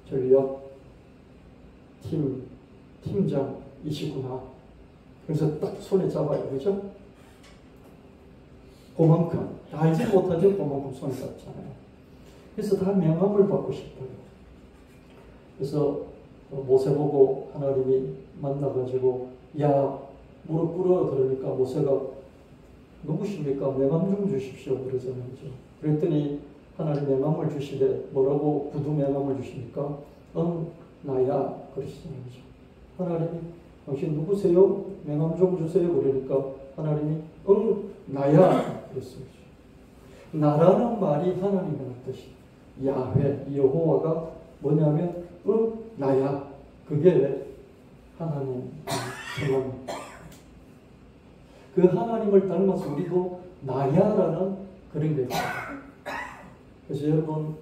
전략 팀장이시구나. 그래서 딱 손에 잡아요. 그죠? 그만큼 알지 못하죠. 그만큼 손에 잡잖아요. 그래서 다 명함을 받고 싶어요. 그래서 모세 보고 하나님이 만나가지고 야 무릎 꿇어 그러니까 모세가 누구십니까? 명함 좀 주십시오 그러잖아요. 그랬더니 하나님 명함을 주시되 뭐라고 구두 명함을 주십니까? 응 나야 그러시잖아요. 하나님이 당신 누구세요? 명함 좀 주세요 그러니까 하나님이 응 나야 그랬습니다. 나라는 말이 하나님의 뜻이 야훼 여호와가 뭐냐면 응 나야 그게 하나님 성함입니다. 그 하나님을 닮아서 우리도 나야라는 그런 게 있어요. 그래서 여러분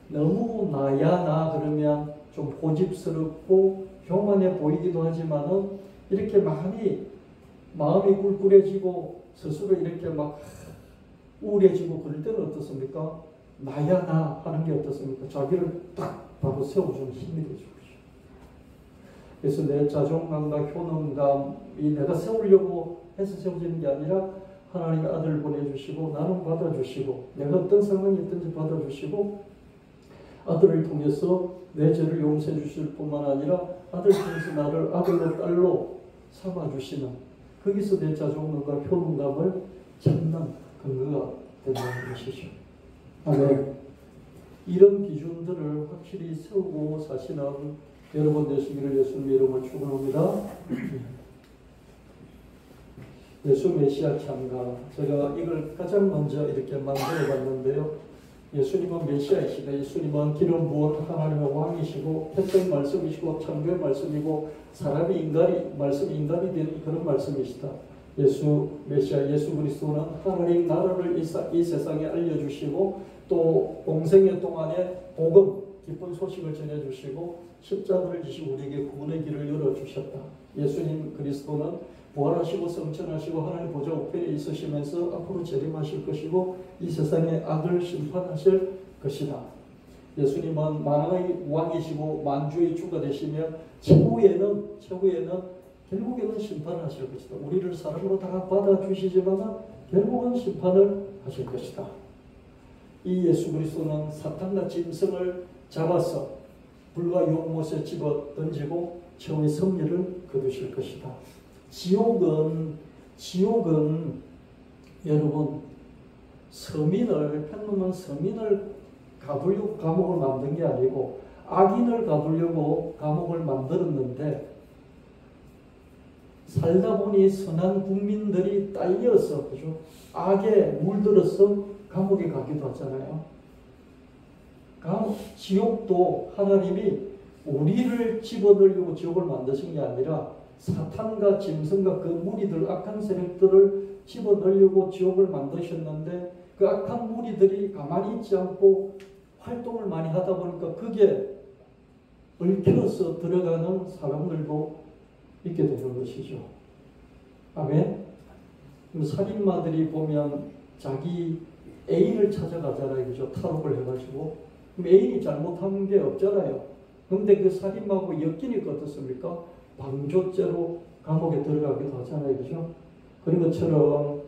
너무 나야 나 그러면 좀 고집스럽고 교만해 보이기도 하지만은 이렇게 많이 마음이 꿀꿀해지고 스스로 이렇게 막 우울해지고 그럴 때는 어떻습니까? 나야 나 하는 게 어떻습니까? 자기를 딱 바로 세워주는 힘이 되죠. 그래서 내 자존감과 효능감이 내가 세우려고 해서 세워지는 게 아니라 하나님의 아들을 보내주시고 나는 받아주시고 내가 어떤 상황이 있든지 받아주시고 아들을 통해서 내 죄를 용서해 주실 뿐만 아니라 아들 통해서 나를 아들로 딸로 삼아주시는 거기서 내 자존감과 효능감을 찾는 근거가 된다는 것이죠. 아멘. 이런 기준들을 확실히 세우고 사시는 여러분 되시기를 예수님 이름으로 축원합니다. 예수 메시아 참가. 제가 이걸 가장 먼저 이렇게 만들어 봤는데요. 예수님은 메시아이시다. 예수님은 기름 부은 하나님의 왕이시고 태생 말씀이시고 창조의 말씀이고 사람이 말씀이 인간이 된 그런 말씀이시다. 예수 메시아 예수 그리스도는 하나님 나라를 이 세상에 알려주시고 또 공생의 동안에 복음 기쁜 소식을 전해주시고 십자가를 지시고 우리에게 구원의 길을 열어주셨다. 예수님 그리스도는 부활하시고 성천하시고 하나님 보좌 우편에 있으시면서 앞으로 재림하실 것이고 이 세상의 악을 심판하실 것이다. 예수님은 만왕의 왕이시고 만주의 주가 되시며 최후에는 결국에는 심판하실 것이다. 우리를 사람으로 다 받아주시지만 결국은 심판을 하실 것이다. 이 예수 그리스도는 사탄과 짐승을 잡아서 불과 용못에 집어 던지고 최후의 승리를 거두실 것이다. 지옥은 여러분 평범한 서민을 가두려고 감옥을 만든 게 아니고 악인을 가두려고 감옥을 만들었는데 살다 보니 선한 국민들이 딸려서 그죠? 악에 물들어서 감옥에 가기도 하잖아요. 지옥도 하나님이 우리를 집어넣으려고 지옥을 만드신 게 아니라 사탄과 짐승과 그 무리들 악한 세력들을 집어넣으려고 지옥을 만드셨는데 그 악한 무리들이 가만히 있지 않고 활동을 많이 하다 보니까 그게 얽혀서 들어가는 사람들도 있게 되는 것이죠. 아멘. 살인마들이 보면 자기 애인을 찾아가잖아요. 그죠? 탈옥을 해가지고. 그럼 애인이 잘못한 게 없잖아요. 그런데 그 살인마하고 엮이니까 어떻습니까? 방조죄로 감옥에 들어가기도 하잖아요. 그죠? 그런 것처럼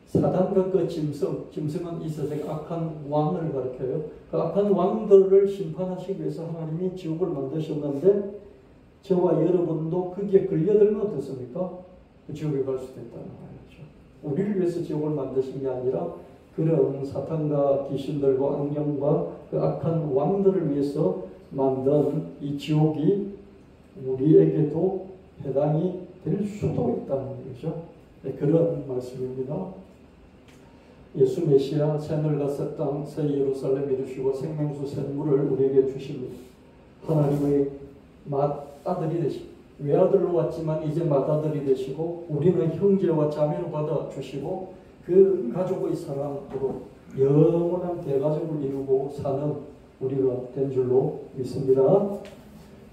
사단과 그 짐승은 이 세상의 악한 왕을 가리켜요. 그 악한 왕들을 심판하시기 위해서 하나님이 지옥을 만드셨는데 저와 여러분도 거기에 걸려들면 어떻습니까? 그 지옥에 갈 수도 있다는 말이죠. 우리를 위해서 지옥을 만드신 게 아니라 그런 사탄과 귀신들과 악령과 그 악한 왕들을 위해서 만든 이 지옥이 우리에게도 해당이 될 수도 있다는 거죠. 네, 그런 말씀입니다. 예수 메시아 새하늘과 새 땅 새 예루살렘 이루시고 생명수 샘물을 우리에게 주십니다. 하나님의 맏아들이 되시고 외아들로 왔지만 이제 맏아들이 되시고 우리는 형제와 자매로 받아주시고 그 가족의 사랑으로 영원한 대가족을 이루고 사는 우리가 된 줄로 믿습니다.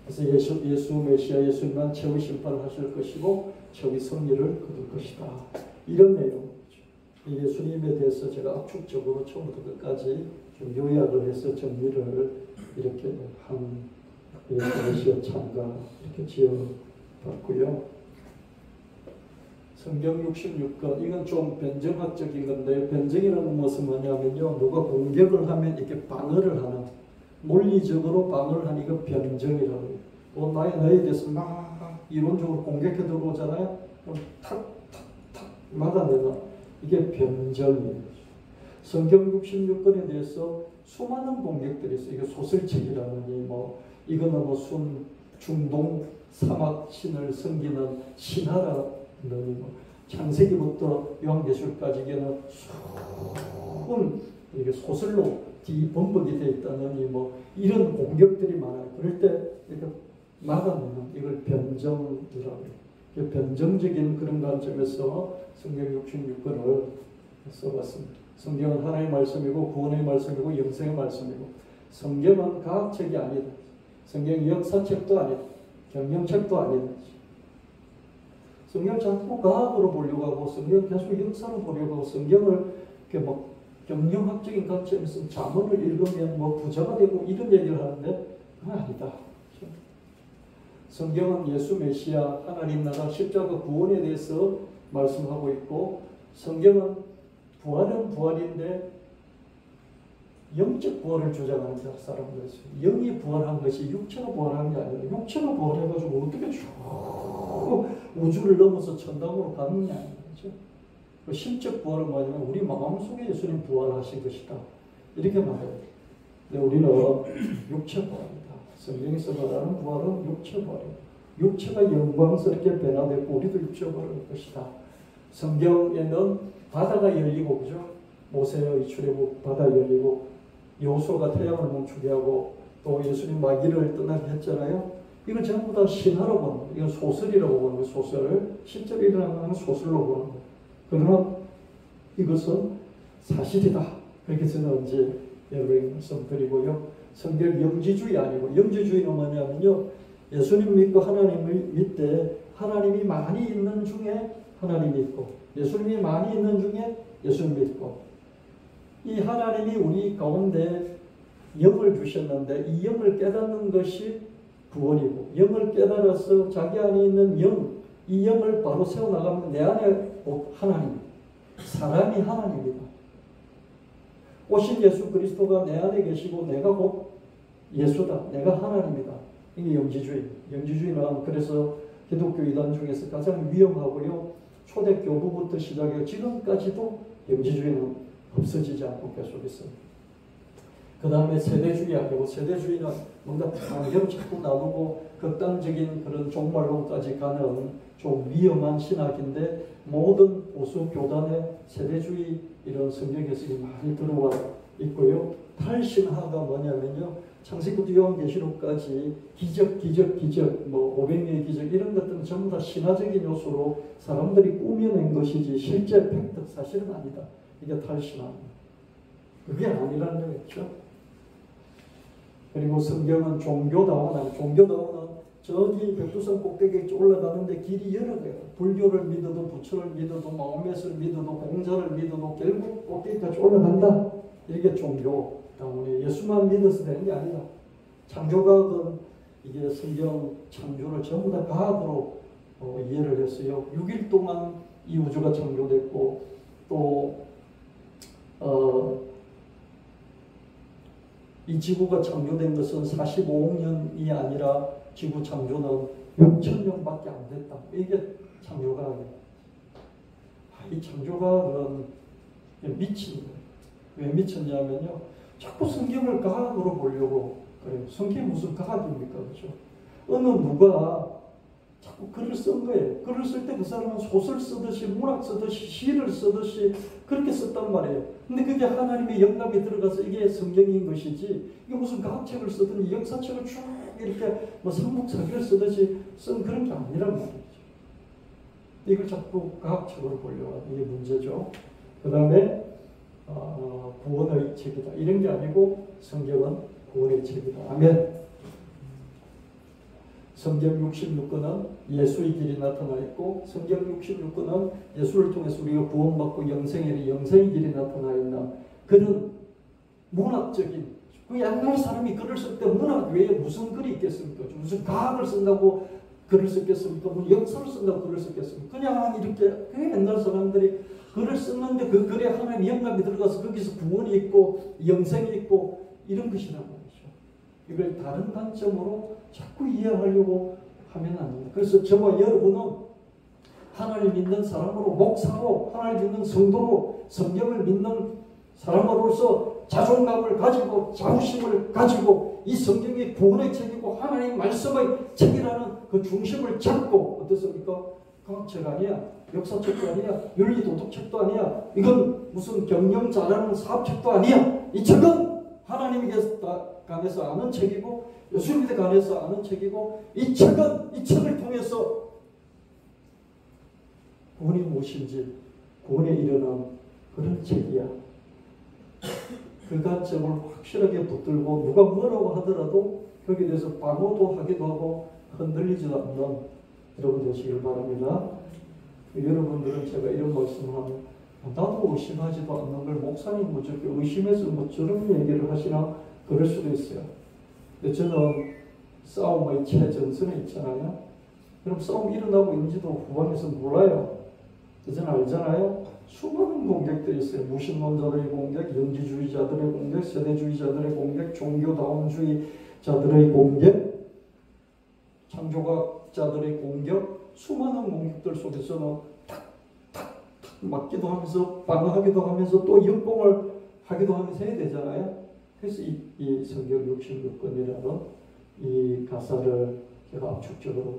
그래서 예수 메시아 예수님은 최후의 심판을 하실 것이고 최후의 승리를 거둘 것이다. 이런 내용이죠. 예수님에 대해서 제가 압축적으로 처음부터 끝까지 좀 요약을 해서 정리를 이렇게 한 예수 메시아 참가 이렇게 지어봤고요. 성경 66권 이건 좀 변정학적인 건데 변정이라는 것은 뭐냐면요. 누가 공격을 하면 이렇게 방어를 하는 물리적으로 방어를 하는 이거 변정이라고 해요. 너에 대해서 막 이론적으로 공격해 들어오잖아요. 탁탁탁탁 막아내는 이게 변정이에요. 성경 66권에 대해서 수많은 공격들이 있어요. 이게 소설책이라느니 이거는 무슨 중동 사막 신을 섬기는 신하라느니 창세기부터 요한계시록까지 이게는 수많은 이게 소설로 뒤범벅이 되어 있다느니 이런 공격들이 많아요. 그럴 때 이렇게 막아내는 이걸 변정이라고 해요. 변정적인 그런 관점에서 성경 66권을 써봤습니다. 성경은 하나님의 말씀이고 구원의 말씀이고 영생의 말씀이고 성경은 과학책이 아니다. 성경은 역사책도 아니다. 경영책도 아니다. 성경을 자꾸 과학으로 보려고 하고 성경을 계속 역사로 보려고 하고 성경을 이렇게 경영학적인 관점에서 자문을 읽으면 부자가 되고 이런 얘기를 하는데 그건 아니다. 성경은 예수 메시아 하나님 나라 십자가 구원에 대해서 말씀하고 있고 성경은 부활은 부활인데 영적 부활을 주장하는 사람들 있어요. 영이 부활한 것이 육체가 부활한 게 아니라 육체가 부활해가지고 어떻게 쭉 우주를 넘어서 천당으로 가느냐 이거죠. 심적 부활은 뭐냐면 우리 마음속에 예수님 부활하신 것이다. 이렇게 말해요. 근데 우리는 육체 부활이다. 성경에서 말하는 부활은 육체 부활이다. 육체가 영광스럽게 변화되고 우리도 육체 부활할 것이다. 성경에는 바다가 열리고 그죠? 모세의 출애굽 바다 열리고 여호수아가 태양을 멈추게 하고 또 예수님 마귀를 떠나게 했잖아요. 이건 전부 다 신화로 보는 거예요. 이건 소설이라고 보는 거예요. 소설. 실제로 일어나는 소설로 보는 거예요. 그러나 이것은 사실이다. 그렇게 저는 이제 여러분에게 말씀드리고요. 성경 영지주의 아니고 영지주의는 뭐냐면요. 예수님 믿고 하나님을 믿되 하나님이 많이 있는 중에 하나님 믿고 예수님이 많이 있는 중에 예수님 믿고 이 하나님이 우리 가운데 영을 주셨는데 이 영을 깨닫는 것이 구원이고 영을 깨달아서 자기 안에 있는 영, 이 영을 바로 세워나가면 내 안에 하나님, 사람이 하나님이다. 오신 예수 그리스도가 내 안에 계시고 내가 곧 예수다. 내가 하나님이다. 이게 영지주의. 영지주의는 그래서 기독교 이단 중에서 가장 위험하고요. 초대교부부터 시작해 지금까지도 영지주의는 없어지지 않고 계속 있습니다. 그 다음에 세대주의 아니고 세대주의는 뭔가 관계로 자꾸 나누고 극단적인 그런 종말론까지 가는 좀 위험한 신학인데 모든 보수 교단의 세대주의 이런 성경 해석이 많이 들어와 있고요. 탈신화가 뭐냐면요. 창세기부터 요한계시록까지 기적 뭐 500년의 기적 이런 것들은 전부 다 신화적인 요소로 사람들이 꾸며낸 것이지 실제 팩트 사실은 아니다. 이게 탈신화입니다. 그게 아니라는 거겠죠. 그리고 성경은 종교다원은 저기 백두산 꼭대기에 올라가는데 길이 여러 개예요. 불교를 믿어도 부처를 믿어도 마호멧을 믿어도 공자를 믿어도 결국 꼭대기까지 올라간다. 이게 종교다원이에요. 예수만 믿어서 되는 게 아니다. 창조과학은 이게 성경 창조를 전부 다 과학으로 이해를 했어요. 6일 동안 이 우주가 창조됐고 또 이 지구가 창조된 것은 45억 년이 아니라 지구 창조는 6,000년밖에 안 됐다. 이게 창조과학이에요. 이 창조과학은 미친 거예요. 왜 미쳤냐면요. 자꾸 성경을 과학으로 보려고 그래요. 성경이 무슨 과학입니까? 그렇죠? 어느 누가 자꾸 글을 쓴 거예요. 글을 쓸 때 그 사람은 소설 쓰듯이 문학 쓰듯이 시를 쓰듯이 그렇게 썼단 말이에요. 근데 그게 하나님의 영감이 들어가서 이게 성경인 것이지 이게 무슨 과학책을 쓰든지 역사책을 쭉 이렇게 뭐 삼국사기를 쓰듯이 쓴 그런 게 아니란 말이죠. 이걸 자꾸 과학책으로 보려고 하는 이게 문제죠. 그 다음에 구원의 책이다. 이런 게 아니고 성경은 구원의 책이다. 아멘. 성경 66권은 예수의 길이 나타나 있고 성경 66권은 예수를 통해서 우리가 구원받고 영생의 길이 나타나 있는 그런 문학적인 그 옛날 사람이 글을 쓸 때 문학 외에 무슨 글이 있겠습니까? 무슨 과학을 쓴다고 글을 썼겠습니까? 무슨 역사를 쓴다고 글을 썼겠습니까? 그냥 이렇게 그 옛날 사람들이 글을 썼는데 그 글에 하나님의 영감이 들어가서 거기서 구원이 있고 영생이 있고 이런 것이란 말이죠. 이걸 다른 관점으로 자꾸 이해하려고 하면 안 됩니다. 그래서 저와 여러분은 하나님을 믿는 사람으로 목사로 하나님을 믿는 성도로 성경을 믿는 사람으로서 자존감을 가지고 자부심을 가지고 이 성경이 구원의 책이고 하나님 말씀의 책이라는 그 중심을 잡고 어떻습니까? 과학책 아니야. 역사책도 아니야. 윤리도덕책도 아니야. 이건 무슨 경영 잘하는 사업책도 아니야. 이 책은 하나님에 관해서 아는 책이고 예수님에 관해서 아는 책이고 이 책은 이 책을 통해서 구원이 무엇인지 구원에 이르는 그런 책이야. 그 관점을 확실하게 붙들고 누가 뭐라고 하더라도 거기에 대해서 방어도 하기도 하고 흔들리지도 않는 여러분 되시길 바랍니다. 여러분들은 제가 이런 말씀을 하면 나도 의심하지도 않는 걸 목사님 뭐 저렇게 의심해서 뭐 저런 얘기를 하시나 그럴 수도 있어요. 근데 저는 싸움의 최전선에 있잖아요. 그럼 싸움 일어나고 있는지도 후방에서 몰라요. 저는 알잖아요. 수많은 공격들이 있어요. 무신론자들의 공격, 영지주의자들의 공격, 세대주의자들의 공격, 종교다운주의자들의 공격, 창조과학자들의 공격, 수많은 공격들 속에서는 탁탁탁 맞기도 하면서 방어하기도 하면서 또 역공을 하기도 하면서 해야 되잖아요. 그래서 이 성경 66권이라는 이 가사를 제가 압축적으로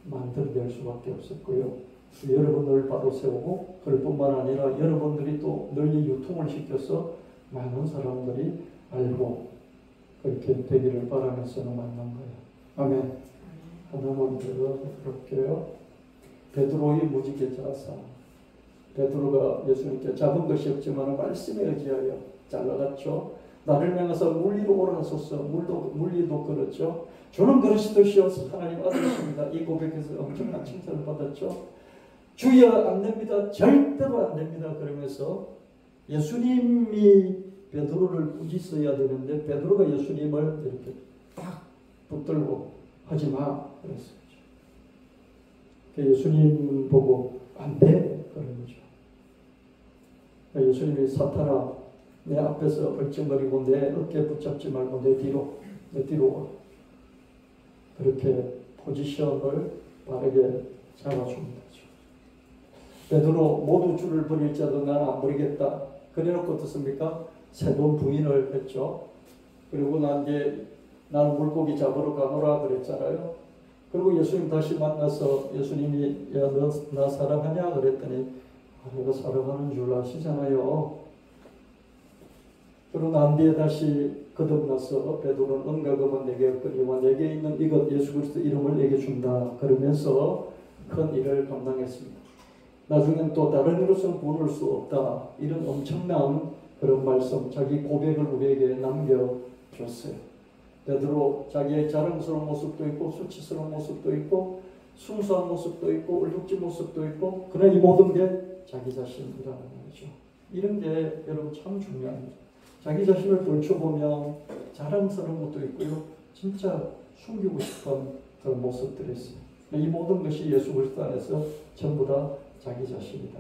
만들어낼 수밖에 없었고요. 여러분을 바로 세우고 그뿐만 아니라 여러분들이 또 널리 유통을 시켜서 많은 사람들이 알고 그렇게 되기를 바라면서는 만난 거예요. 아멘. 하나만 더 그럴게요. 베드로의 무지개 자사. 베드로가 예수님께 잡은 것이 없지만 말씀에 의지하여 잘나갔죠. 나를 향해서 물리로 올라서서 물리도 그렇죠. 저는 그리스도시요 하나님 아들이십니다. 이 고백에서 엄청난 칭찬을 받았죠. 주여 안 됩니다. 절대로 안 됩니다. 그러면서 예수님이 베드로를 꾸짖어야 되는데 베드로가 예수님을 이렇게 딱 붙들고 하지 마 그랬어요. 예수님 보고 안 돼 그런 거죠. 예수님이 사탄아 내 앞에서 얼쩡거리고 내 어깨 붙잡지 말고 내 뒤로 와. 그렇게 포지션을 바르게 잡아줍니다. 베드로 모두 주를 버릴지라도 나는 안 버리겠다. 그래놓고 어떻습니까? 세 번 부인을 했죠. 그리고 나는 물고기 잡으러 가노라 그랬잖아요. 그리고 예수님 다시 만나서 예수님이 야 너 나 사랑하냐 그랬더니 내가 사랑하는 줄 아시잖아요. 그러고 난 뒤에 다시 거듭나서 베드로는 은과 금은 내게 없거니와 내게 있는 이것 예수 그리스도 이름을 내게 준다. 그러면서 큰 일을 감당했습니다. 나중엔 또 다른 이로서는 보낼 수 없다. 이런 엄청난 그런 말씀, 자기 고백을 우리에게 남겨줬어요. 베드로 자기의 자랑스러운 모습도 있고 수치스러운 모습도 있고 순수한 모습도 있고 얼룩진 모습도 있고 그러나 이 모든 게 자기 자신이라는 거죠. 이런 게 여러분 참 중요합니다. 자기 자신을 돌춰보면 자랑스러운 것도 있고요. 진짜 숨기고 싶은 그런 모습들이 있어요. 이 모든 것이 예수 그리스도 안에서 전부 다 자기 자신이다.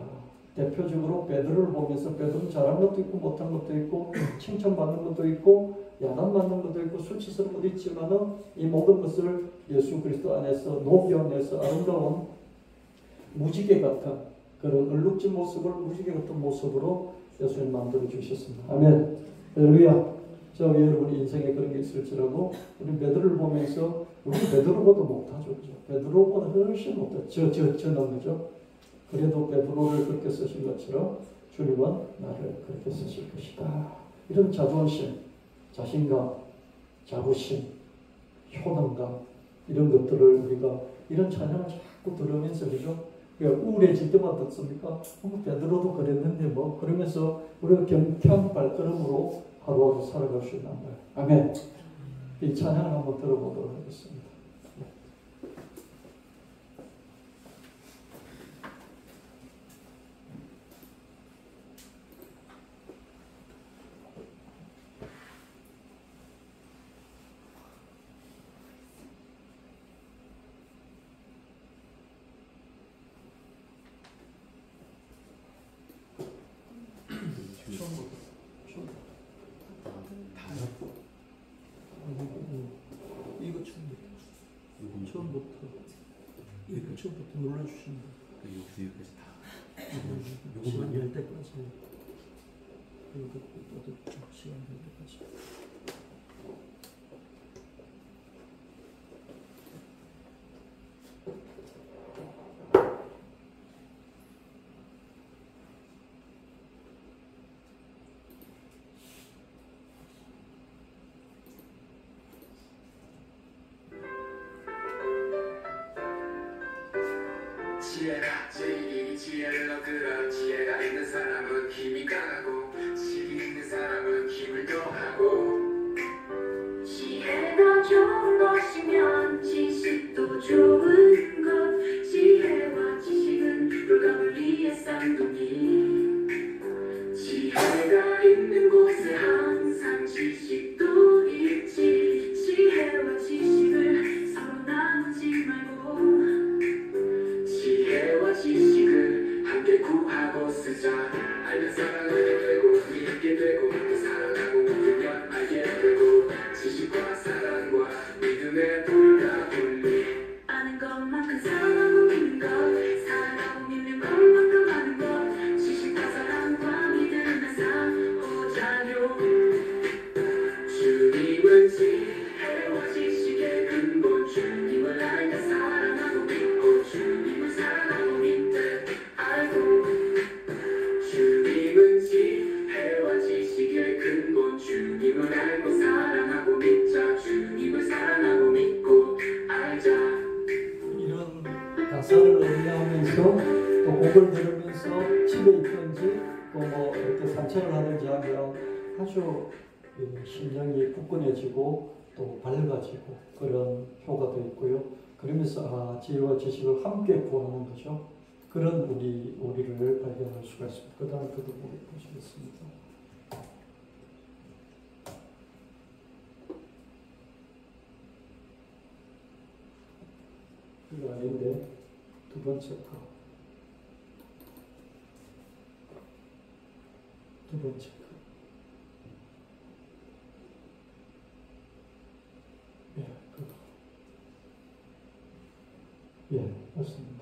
대표적으로 베드로를 보면서 베드로는 잘한 것도 있고 못한 것도 있고 칭찬받는 것도 있고 야단받는 것도 있고 수치스러운 것도 있지만은 이 모든 것을 예수 그리스도 안에서 녹여내서 아름다운 무지개 같은 그런 얼룩진 모습을 무지개 같은 모습으로 예수님 만들어 주셨습니다. 아멘. 할렐루야. 저 여러분의 인생에 그런 게 있을지라도 우리 베드로를 보면서 우리 베드로보다 못하죠. 베드로보다 훨씬 못하죠. 저는 그죠. 그래도 베드로를 그렇게 쓰신 것처럼 주님은 나를 그렇게 쓰실 것이다. 이런 자존심, 자신감, 자부심, 효능감 이런 것들을 우리가 이런 찬양을 자꾸 들으면서 그죠? 우울해질 때마다 듣습니까? 베드로도 그랬는데 뭐 그러면서 우리가 경쾌한 발걸음으로 하루하루 살아갈 수 있는 거예요. 아멘. 이 찬양을 한번 들어보도록 하겠습니다. 처음부터 눌러주시면 돼요. 여기까지 다. 요것만 열 때까지. 그리고 또 시간 될 때까지. 지혜가 제일이 지혜를 얻으라. 지혜가 있는 사람은 힘이 강하고 지혜 있는 사람은 힘을 더하고 지혜가 좋은 것이면 지식도 좋은 것. 지혜와 지식은 불가분리의 쌍둥이. 지혜가 있는 곳에 항상 지식도 있지. 지혜와 지식을 서로 나누지 말고 지혜와 지식을 함께 구하라. 가사를 음미하면서 또 곡을 들으면서 집에 있든지 또 뭐 이렇게 산책을 하든지 하면 아주 심장이 굳건해지고 또 밝아지고 그런 효과도 있고요. 그러면서 지혜와 지식을 함께 구하는 거죠. 그런 우리를 발견할 수가 있습니다. 그 다음 그도 보시겠습니다. 이거 아닌데 두 번째 거. 두 번째 거. 예, 그거. 예, 맞습니다.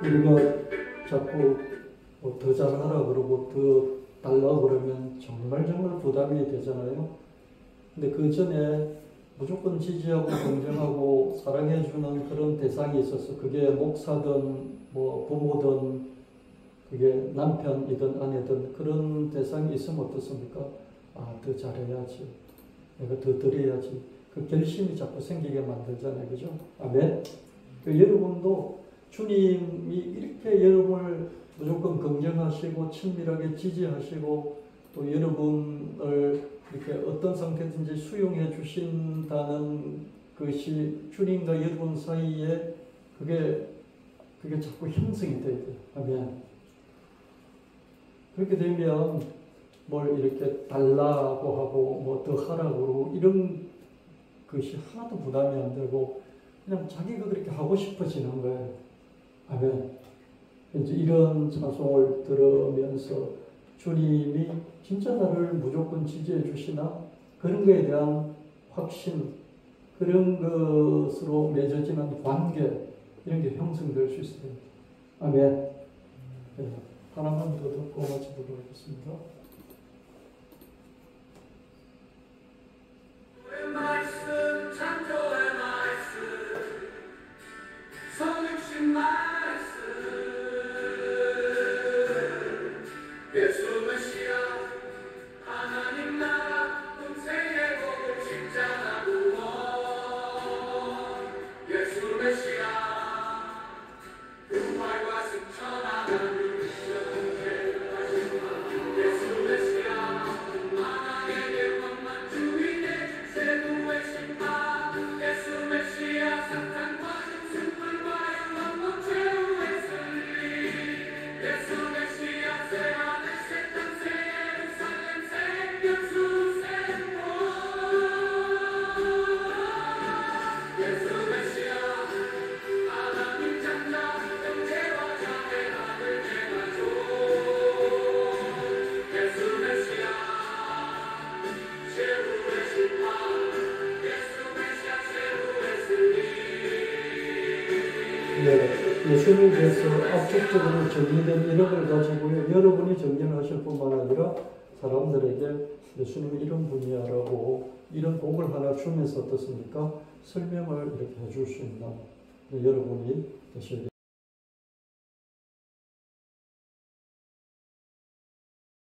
우리가 자꾸 더 잘하라 그러고 더 달라 그러면 정말 부담이 되잖아요. 근데 그 전에 무조건 지지하고 긍정하고 사랑해주는 그런 대상이 있어서 그게 목사든 뭐 부모든 그게 남편이든 아내든 그런 대상이 있으면 어떻습니까? 더 잘해야지. 내가 더 드려야지. 그 결심이 자꾸 생기게 만들잖아요. 그죠? 아멘. 여러분도 주님이 이렇게 여러분을 무조건 긍정하시고 친밀하게 지지하시고 또 여러분을 이렇게 어떤 상태든지 수용해 주신다는 것이 주님과 여러분 사이에 그게 자꾸 형성이 돼야 돼요. 아멘. 그렇게 되면 뭘 이렇게 달라고 하고 뭐 더 하라고 그러고 이런 것이 하나도 부담이 안 되고 그냥 자기가 그렇게 하고 싶어지는 거예요. 아멘. 이제 이런 찬송을 들으면서 주님이 진짜 나를 무조건 지지해 주시나? 그런 거에 대한 확신, 그런 것으로 맺어지는 관계, 이런 게 형성될 수 있어요. 아멘. 네. 하나만 더 듣고 마치도록 하겠습니다. 말씀 창조의 말씀 성육신 말씀 예수 메시아 하나님 나라 공생의 복을 집장하고 예수 메시아 부활과 승천하는 예수 예수님께서 압축적으로 정리된 1억을 가지고요. 여러분이 정리를 하실 뿐만 아니라 사람들에게 예수님이 이런 분이야라고 이런 복을 하나 주면서 어떻습니까? 설명을 이렇게 해줄 수 있는 여러분이 되셔야